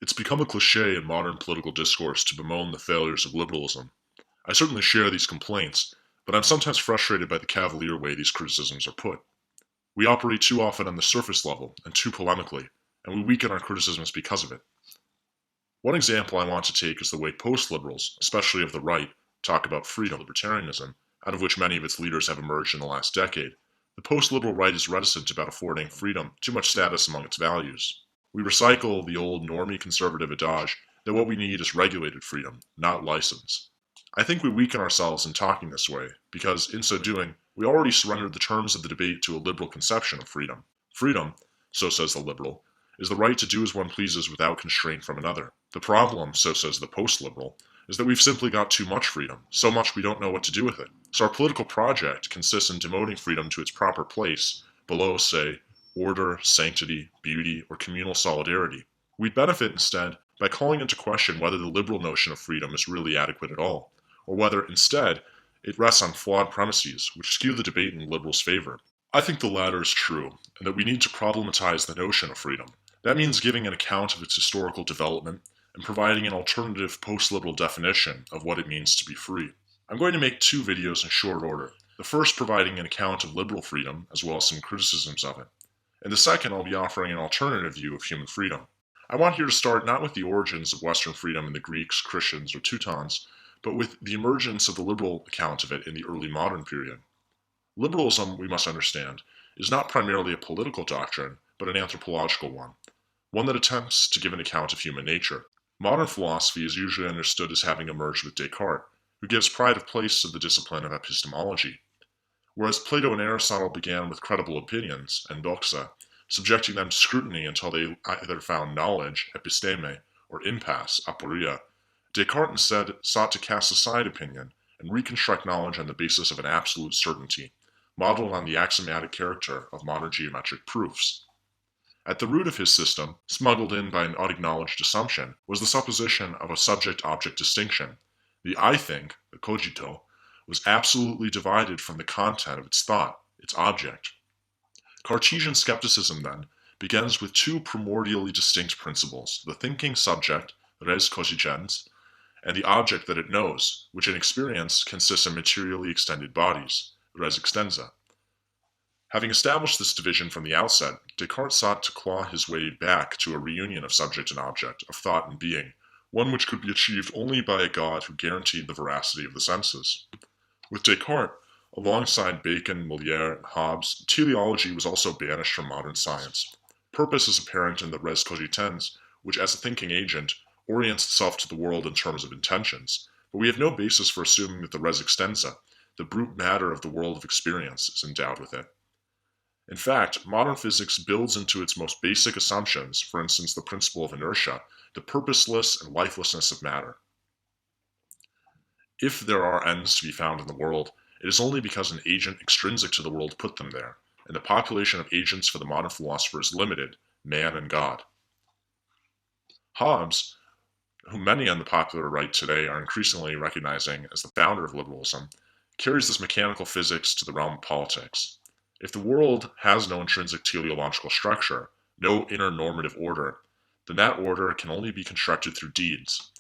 It's become a cliché in modern political discourse to bemoan the failures of liberalism. I certainly share these complaints, but I'm sometimes frustrated by the cavalier way these criticisms are put. We operate too often on the surface level and too polemically, and we weaken our criticisms because of it. One example I want to take is the way post-liberals, especially of the right, talk about freedom, libertarianism, out of which many of its leaders have emerged in the last decade. The post-liberal right is reticent about affording freedom too much status among its values. We recycle the old normie conservative adage that what we need is regulated freedom, not license. I think we weaken ourselves in talking this way, because in so doing, we already surrendered the terms of the debate to a liberal conception of freedom. Freedom, so says the liberal, is the right to do as one pleases without constraint from another. The problem, so says the post-liberal, is that we've simply got too much freedom, so much we don't know what to do with it. So our political project consists in demoting freedom to its proper place, below, say, order, sanctity, beauty, or communal solidarity. We'd benefit instead by calling into question whether the liberal notion of freedom is really adequate at all, or whether, instead, it rests on flawed premises which skew the debate in the liberals' favor. I think the latter is true, and that we need to problematize the notion of freedom. That means giving an account of its historical development and providing an alternative post-liberal definition of what it means to be free. I'm going to make two videos in short order, the first providing an account of liberal freedom as well as some criticisms of it. In the second, I'll be offering an alternative view of human freedom. I want here to start not with the origins of Western freedom in the Greeks, Christians, or Teutons, but with the emergence of the liberal account of it in the early modern period. Liberalism, we must understand, is not primarily a political doctrine, but an anthropological one that attempts to give an account of human nature. Modern philosophy is usually understood as having emerged with Descartes, who gives pride of place to the discipline of epistemology. Whereas Plato and Aristotle began with credible opinions, and doxa, subjecting them to scrutiny until they either found knowledge, episteme, or impasse, aporia, Descartes instead sought to cast aside opinion and reconstruct knowledge on the basis of an absolute certainty, modeled on the axiomatic character of modern geometric proofs. At the root of his system, smuggled in by an unacknowledged assumption, was the supposition of a subject-object distinction. The I think, the cogito, was absolutely divided from the content of its thought, its object. Cartesian skepticism, then, begins with two primordially distinct principles, the thinking subject, res cogitans, and the object that it knows, which in experience consists of materially extended bodies, res extensa. Having established this division from the outset, Descartes sought to claw his way back to a reunion of subject and object, of thought and being, one which could be achieved only by a God who guaranteed the veracity of the senses. With Descartes, alongside Bacon, Molière, and Hobbes, teleology was also banished from modern science. Purpose is apparent in the res cogitans, which as a thinking agent, orients itself to the world in terms of intentions, but we have no basis for assuming that the res extensa, the brute matter of the world of experience, is endowed with it. In fact, modern physics builds into its most basic assumptions, for instance the principle of inertia, the purposeless and lifelessness of matter. If there are ends to be found in the world, it is only because an agent extrinsic to the world put them there, and the population of agents for the modern philosopher is limited, man and God. Hobbes, whom many on the popular right today are increasingly recognizing as the founder of liberalism, carries this mechanical physics to the realm of politics. If the world has no intrinsic teleological structure, no inner normative order, then that order can only be constructed through deeds.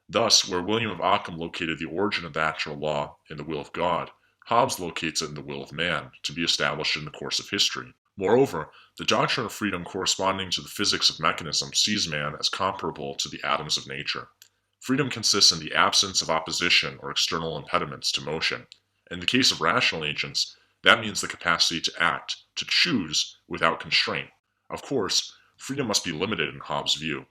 Thus, where William of Ockham located the origin of natural law in the will of God, Hobbes locates it in the will of man, to be established in the course of history. Moreover, the doctrine of freedom corresponding to the physics of mechanism sees man as comparable to the atoms of nature. Freedom consists in the absence of opposition or external impediments to motion. In the case of rational agents, that means the capacity to act, to choose, without constraint. Of course, freedom must be limited in Hobbes' view.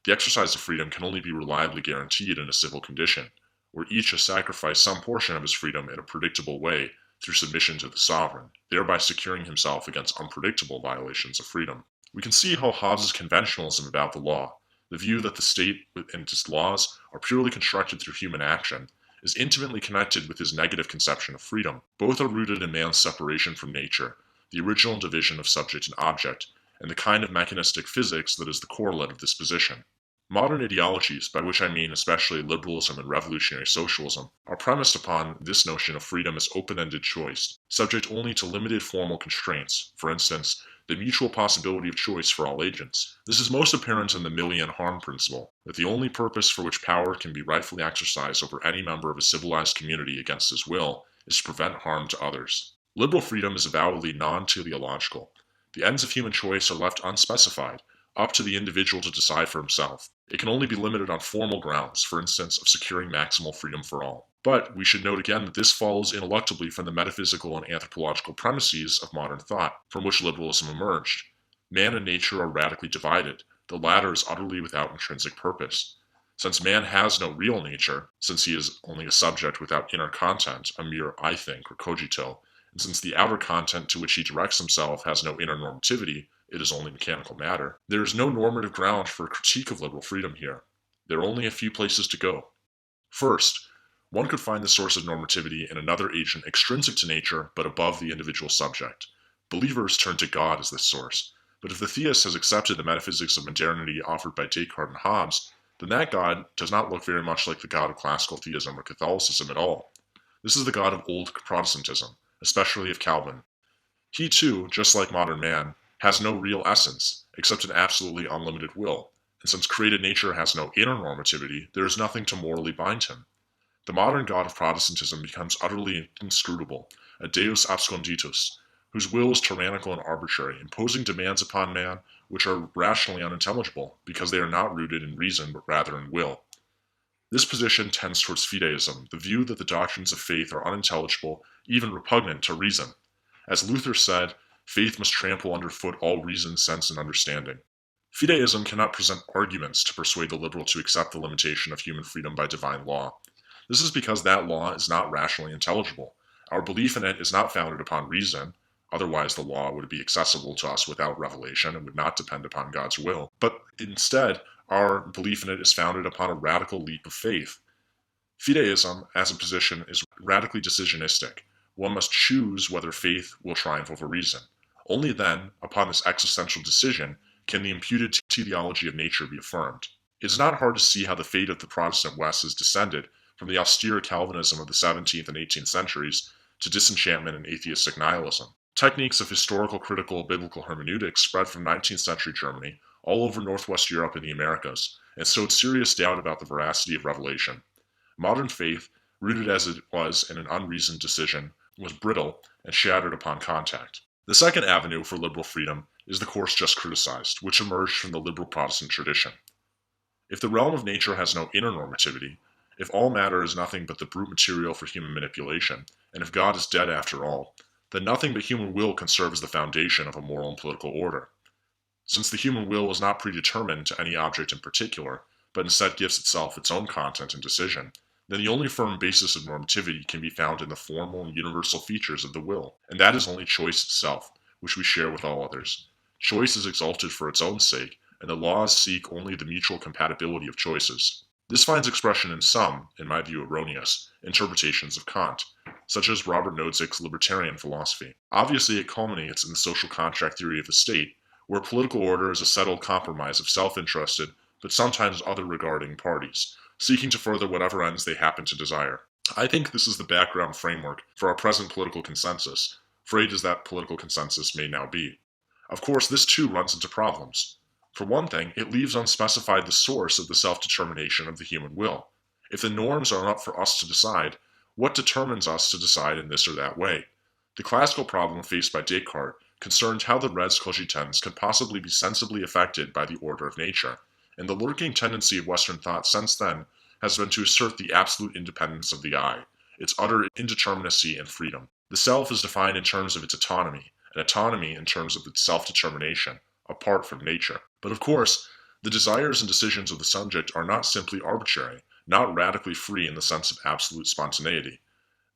The exercise of freedom can only be reliably guaranteed in a civil condition, where each has sacrificed some portion of his freedom in a predictable way through submission to the sovereign, thereby securing himself against unpredictable violations of freedom. We can see how Hobbes' conventionalism about the law, the view that the state and its laws are purely constructed through human action, is intimately connected with his negative conception of freedom. Both are rooted in man's separation from nature, the original division of subject and object, and the kind of mechanistic physics that is the correlate of this position. Modern ideologies, by which I mean especially liberalism and revolutionary socialism, are premised upon this notion of freedom as open-ended choice, subject only to limited formal constraints, for instance, the mutual possibility of choice for all agents. This is most apparent in the million harm principle, that the only purpose for which power can be rightfully exercised over any member of a civilized community against his will is to prevent harm to others. Liberal freedom is avowedly non-teleological. The ends of human choice are left unspecified, up to the individual to decide for himself. It can only be limited on formal grounds, for instance, of securing maximal freedom for all. But we should note again that this follows ineluctably from the metaphysical and anthropological premises of modern thought, from which liberalism emerged. Man and nature are radically divided. The latter is utterly without intrinsic purpose. Since man has no real nature, since he is only a subject without inner content, a mere I think or cogito, and since the outer content to which he directs himself has no inner normativity, it is only mechanical matter, there is no normative ground for a critique of liberal freedom here. There are only a few places to go. First, one could find the source of normativity in another agent extrinsic to nature but above the individual subject. Believers turn to God as this source, but if the theist has accepted the metaphysics of modernity offered by Descartes and Hobbes, then that God does not look very much like the God of classical theism or Catholicism at all. This is the God of old Protestantism, especially of Calvin. He too, just like modern man, has no real essence, except an absolutely unlimited will, and since created nature has no inner normativity, there is nothing to morally bind him. The modern God of Protestantism becomes utterly inscrutable, a deus absconditus, whose will is tyrannical and arbitrary, imposing demands upon man which are rationally unintelligible, because they are not rooted in reason but rather in will. This position tends towards fideism, the view that the doctrines of faith are unintelligible, even repugnant to reason. As Luther said, faith must trample underfoot all reason, sense, and understanding. Fideism cannot present arguments to persuade the liberal to accept the limitation of human freedom by divine law. This is because that law is not rationally intelligible. Our belief in it is not founded upon reason, otherwise the law would be accessible to us without revelation and would not depend upon God's will, but instead, our belief in it is founded upon a radical leap of faith. Fideism, as a position, is radically decisionistic. One must choose whether faith will triumph over reason. Only then, upon this existential decision, can the imputed teleology of nature be affirmed. It is not hard to see how the fate of the Protestant West has descended from the austere Calvinism of the 17th and 18th centuries to disenchantment and atheistic nihilism. Techniques of historical critical biblical hermeneutics spread from 19th century Germany all over Northwest Europe and the Americas, and sowed serious doubt about the veracity of revelation. Modern faith, rooted as it was in an unreasoned decision, was brittle and shattered upon contact. The second avenue for liberal freedom is the course just criticized, which emerged from the liberal Protestant tradition. If the realm of nature has no inner normativity, if all matter is nothing but the brute material for human manipulation, and if God is dead after all, then nothing but human will can serve as the foundation of a moral and political order. Since the human will is not predetermined to any object in particular, but instead gives itself its own content and decision, then the only firm basis of normativity can be found in the formal and universal features of the will, and that is only choice itself, which we share with all others. Choice is exalted for its own sake, and the laws seek only the mutual compatibility of choices. This finds expression in some, in my view erroneous, interpretations of Kant, such as Robert Nodsik's libertarian philosophy. Obviously, it culminates in the social contract theory of the state, where political order is a settled compromise of self-interested, but sometimes other-regarding parties, seeking to further whatever ends they happen to desire. I think this is the background framework for our present political consensus, frayed as that political consensus may now be. Of course, this too runs into problems. For one thing, it leaves unspecified the source of the self-determination of the human will. If the norms are not for us to decide, what determines us to decide in this or that way? The classical problem faced by Descartes concerned how the res cogitans could possibly be sensibly affected by the order of nature, and the lurking tendency of Western thought since then has been to assert the absolute independence of the I, its utter indeterminacy and freedom. The self is defined in terms of its autonomy, and autonomy in terms of its self-determination, apart from nature. But of course, the desires and decisions of the subject are not simply arbitrary, not radically free in the sense of absolute spontaneity.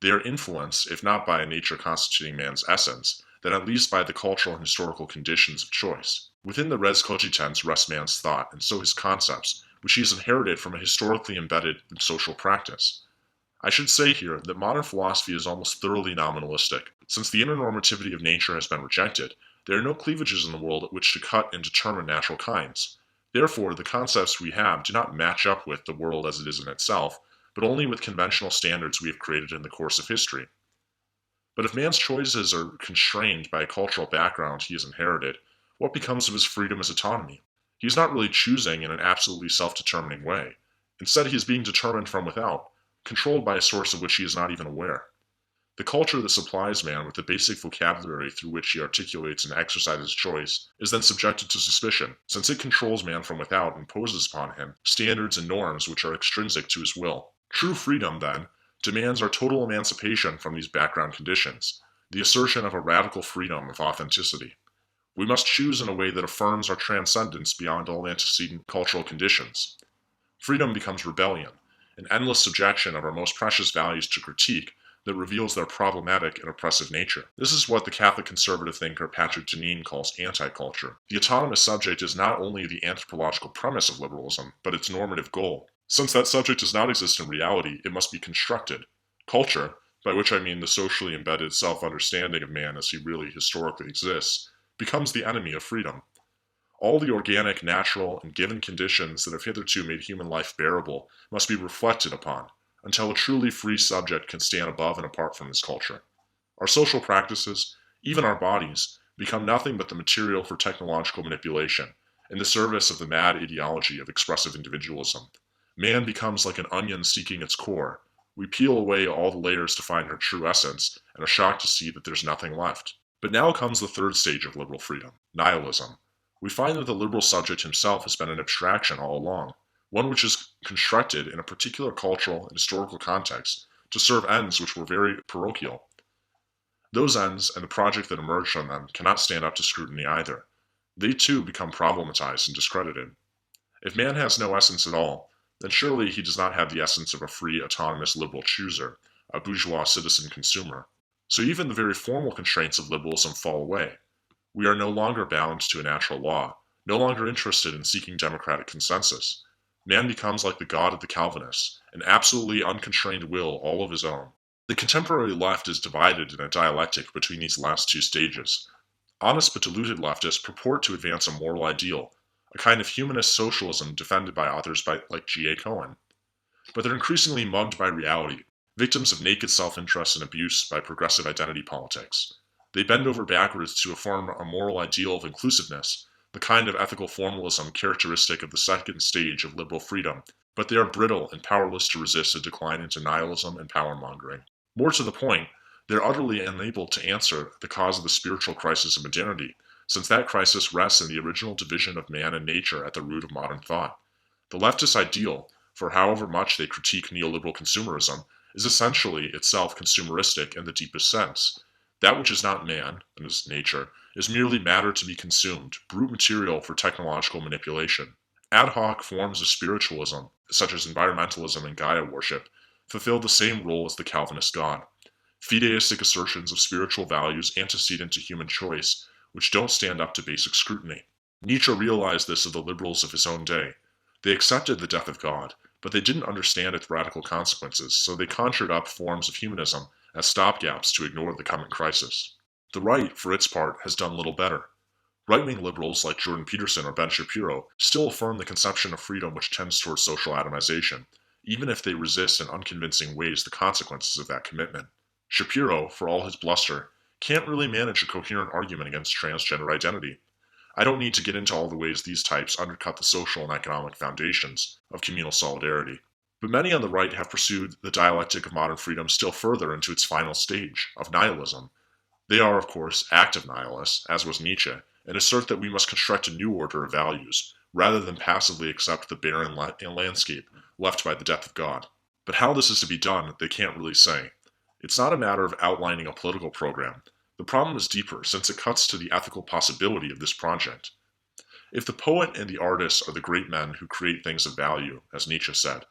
They are influenced, if not by a nature constituting man's essence, then at least by the cultural and historical conditions of choice. Within the res cogitans rests man's thought, and so his concepts, which he has inherited from a historically embedded social practice. I should say here that modern philosophy is almost thoroughly nominalistic. Since the inner normativity of nature has been rejected, there are no cleavages in the world at which to cut and determine natural kinds. Therefore, the concepts we have do not match up with the world as it is in itself, but only with conventional standards we have created in the course of history. But if man's choices are constrained by a cultural background he has inherited, what becomes of his freedom as autonomy? He is not really choosing in an absolutely self-determining way. Instead, he is being determined from without, controlled by a source of which he is not even aware. The culture that supplies man with the basic vocabulary through which he articulates and exercises choice is then subjected to suspicion, since it controls man from without and imposes upon him standards and norms which are extrinsic to his will. True freedom, then, demands our total emancipation from these background conditions, the assertion of a radical freedom of authenticity. We must choose in a way that affirms our transcendence beyond all antecedent cultural conditions. Freedom becomes rebellion, an endless subjection of our most precious values to critique that reveals their problematic and oppressive nature. This is what the Catholic conservative thinker Patrick Deneen calls anti-culture. The autonomous subject is not only the anthropological premise of liberalism, but its normative goal. Since that subject does not exist in reality, it must be constructed. Culture, by which I mean the socially embedded self-understanding of man as he really historically exists, becomes the enemy of freedom. All the organic, natural, and given conditions that have hitherto made human life bearable must be reflected upon, until a truly free subject can stand above and apart from this culture. Our social practices, even our bodies, become nothing but the material for technological manipulation, in the service of the mad ideology of expressive individualism. Man becomes like an onion seeking its core. We peel away all the layers to find her true essence, and are shocked to see that there's nothing left. But now comes the third stage of liberal freedom, nihilism. We find that the liberal subject himself has been an abstraction all along, one which is constructed in a particular cultural and historical context to serve ends which were very parochial. Those ends and the project that emerged from them cannot stand up to scrutiny either. They too become problematized and discredited. If man has no essence at all, then surely he does not have the essence of a free, autonomous liberal chooser, a bourgeois citizen consumer. So even the very formal constraints of liberalism fall away. We are no longer bound to a natural law, no longer interested in seeking democratic consensus. Man becomes like the God of the Calvinists, an absolutely unconstrained will all of his own. The contemporary left is divided in a dialectic between these last two stages. Honest but deluded leftists purport to advance a moral ideal, a kind of humanist socialism defended by authors like G.A. Cohen. But they're increasingly mugged by reality, victims of naked self-interest and abuse by progressive identity politics. They bend over backwards to affirm a moral ideal of inclusiveness, the kind of ethical formalism characteristic of the second stage of liberal freedom, but they are brittle and powerless to resist a decline into nihilism and power-mongering. More to the point, they're utterly unable to answer the cause of the spiritual crisis of modernity, since that crisis rests in the original division of man and nature at the root of modern thought. The leftist ideal, for however much they critique neoliberal consumerism, is essentially itself consumeristic in the deepest sense. That which is not man, and is nature, is merely matter to be consumed, brute material for technological manipulation. Ad hoc forms of spiritualism, such as environmentalism and Gaia worship, fulfill the same role as the Calvinist God. Fideistic assertions of spiritual values antecedent to human choice, which don't stand up to basic scrutiny. Nietzsche realized this of the liberals of his own day. They accepted the death of God, but they didn't understand its radical consequences, so they conjured up forms of humanism as stopgaps to ignore the coming crisis. The right, for its part, has done little better. Right-wing liberals like Jordan Peterson or Ben Shapiro still affirm the conception of freedom which tends towards social atomization, even if they resist in unconvincing ways the consequences of that commitment. Shapiro, for all his bluster, can't really manage a coherent argument against transgender identity. I don't need to get into all the ways these types undercut the social and economic foundations of communal solidarity. But many on the right have pursued the dialectic of modern freedom still further into its final stage, of nihilism. They are, of course, active nihilists, as was Nietzsche, and assert that we must construct a new order of values, rather than passively accept the barren landscape left by the death of God. But how this is to be done, they can't really say. It's not a matter of outlining a political program. The problem is deeper, since it cuts to the ethical possibility of this project. If the poet and the artist are the great men who create things of value, as Nietzsche said,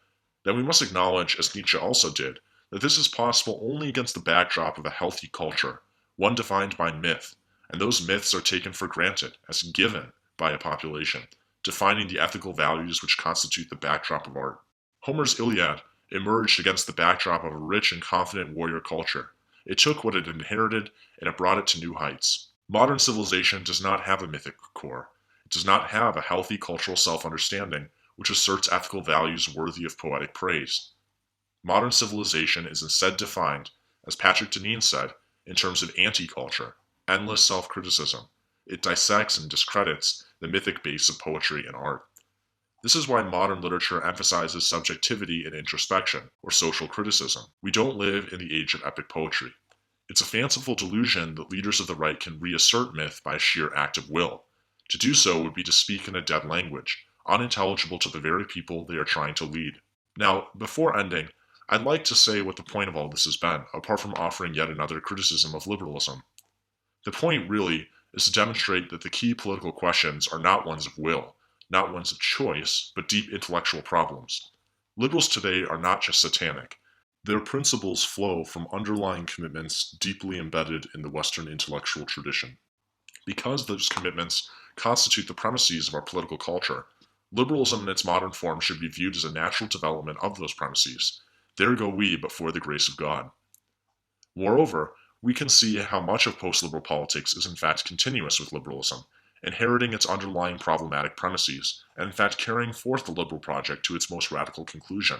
then we must acknowledge, as Nietzsche also did, that this is possible only against the backdrop of a healthy culture, one defined by myth, and those myths are taken for granted, as given, by a population, defining the ethical values which constitute the backdrop of art. Homer's Iliad emerged against the backdrop of a rich and confident warrior culture. It took what it inherited and it brought it to new heights. Modern civilization does not have a mythic core. It does not have a healthy cultural self-understanding which asserts ethical values worthy of poetic praise. Modern civilization is instead defined, as Patrick Deneen said, in terms of anti-culture, endless self-criticism. It dissects and discredits the mythic base of poetry and art. This is why modern literature emphasizes subjectivity and introspection, or social criticism. We don't live in the age of epic poetry. It's a fanciful delusion that leaders of the right can reassert myth by sheer act of will. To do so would be to speak in a dead language, unintelligible to the very people they are trying to lead. Now, before ending, I'd like to say what the point of all this has been, apart from offering yet another criticism of liberalism. The point, really, is to demonstrate that the key political questions are not ones of will, not ones of choice, but deep intellectual problems. Liberals today are not just satanic. Their principles flow from underlying commitments deeply embedded in the Western intellectual tradition. Because those commitments constitute the premises of our political culture, liberalism in its modern form should be viewed as a natural development of those premises. There go we, but for the grace of God. Moreover, we can see how much of post-liberal politics is in fact continuous with liberalism, inheriting its underlying problematic premises, and in fact carrying forth the liberal project to its most radical conclusion,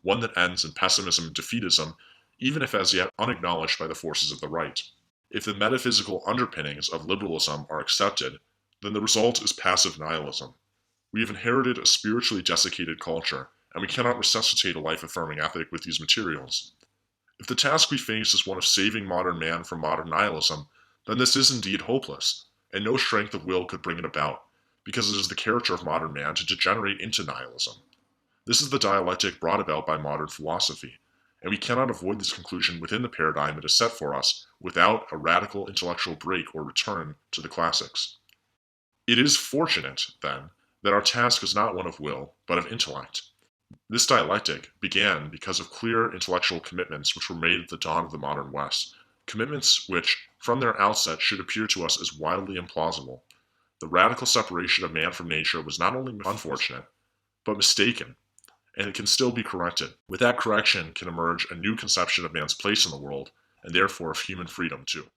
one that ends in pessimism and defeatism, even if as yet unacknowledged by the forces of the right. If the metaphysical underpinnings of liberalism are accepted, then the result is passive nihilism. We have inherited a spiritually desiccated culture, and we cannot resuscitate a life-affirming ethic with these materials. If the task we face is one of saving modern man from modern nihilism, then this is indeed hopeless, and no strength of will could bring it about, because it is the character of modern man to degenerate into nihilism. This is the dialectic brought about by modern philosophy, and we cannot avoid this conclusion within the paradigm it is set for us without a radical intellectual break or return to the classics. It is fortunate, then, that our task is not one of will, but of intellect. This dialectic began because of clear intellectual commitments which were made at the dawn of the modern West, commitments which, from their outset, should appear to us as wildly implausible. The radical separation of man from nature was not only unfortunate, but mistaken, and it can still be corrected. With that correction can emerge a new conception of man's place in the world, and therefore of human freedom too.